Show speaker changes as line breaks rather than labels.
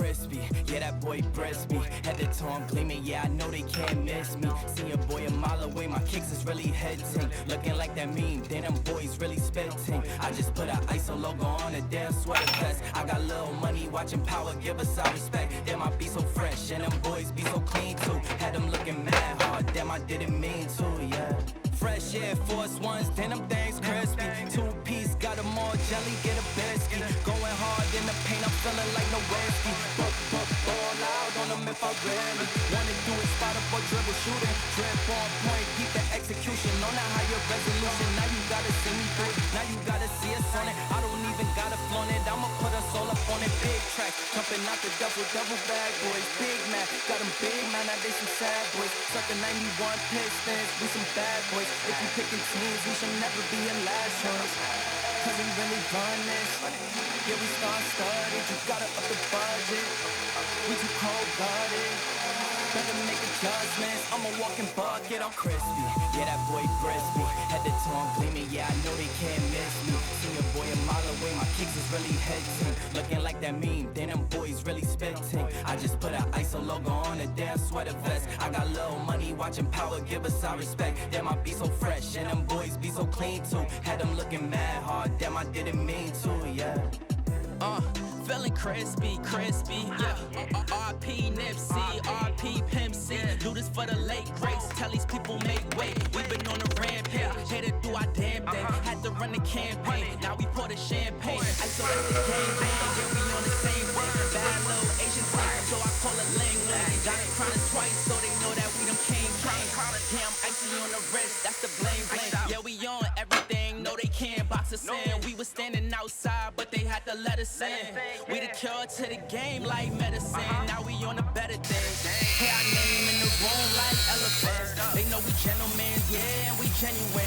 crispy, yeah, that boy brisk me. Head to toe, I'm gleaming, yeah, I know they can't miss me. See a boy a mile away, my kicks is really hitting. Looking like that meme, then them boys really spitting. I just put a ISO logo on a damn sweater vest. I got little money, watching power, give us our respect. Damn, I be so fresh, and them boys be so clean too. Had them looking mad hard, damn, I didn't mean to, yeah. Fresh Air Force Ones, then them things crispy. Two-piece, got them all jelly, get a biscuit. Going hard in the paint, I'm feeling like no whiskey. Ball out on them if I really wanna do it, spot up or dribble, shooting. Drip on point, keep the execution on a higher resolution. Now you gotta see me through it, now you gotta see us on it. I don't even gotta flaunt it, I'ma put us all up on it. Big track, jumping out the double bag boys. Big man, got them big man, now they some sad boys. Sucker 91 Pistons, we some bad boys. If you picking teams, we should never be in last choice. Cause we really run this. Yeah, we started, you gotta up the budget. We too cold-blooded, better make adjustments. I'm a walking bucket, I'm crispy. Yeah, that boy crispy. Head to toe, I'm gleaming, yeah, I know they can't miss me. See a boy a mile away, my kicks is really hitting. Looking like that meme, then them boys really spitting. I just put a ISO logo on a damn sweater vest. I got little money, watching power, give us our respect. Damn, I be so fresh, and them boys be so clean too. Had them looking mad hard, damn, I didn't mean to, yeah.
Feeling crispy, yeah. RP Nipsey, RP Pimp C. Do this for the late greats, tell these people make weight. We been on a rampage, had to do our damn thing. Had to run the campaign, now we pour the champagne. I saw that the gang bang, yeah, we on the same thing. Bad little Asian thing, so I call it Ling Ling. Got it crying twice, so they know that we them king. Damn, icy on the wrist, that's the blame. Yeah, we on everything, no they can't box us in. We was standing outside, but they had to let us in. We the cure to the game like medicine. Now we on the better things. Hear our name in the room like elephants. They know we gentlemen, yeah, we genuine.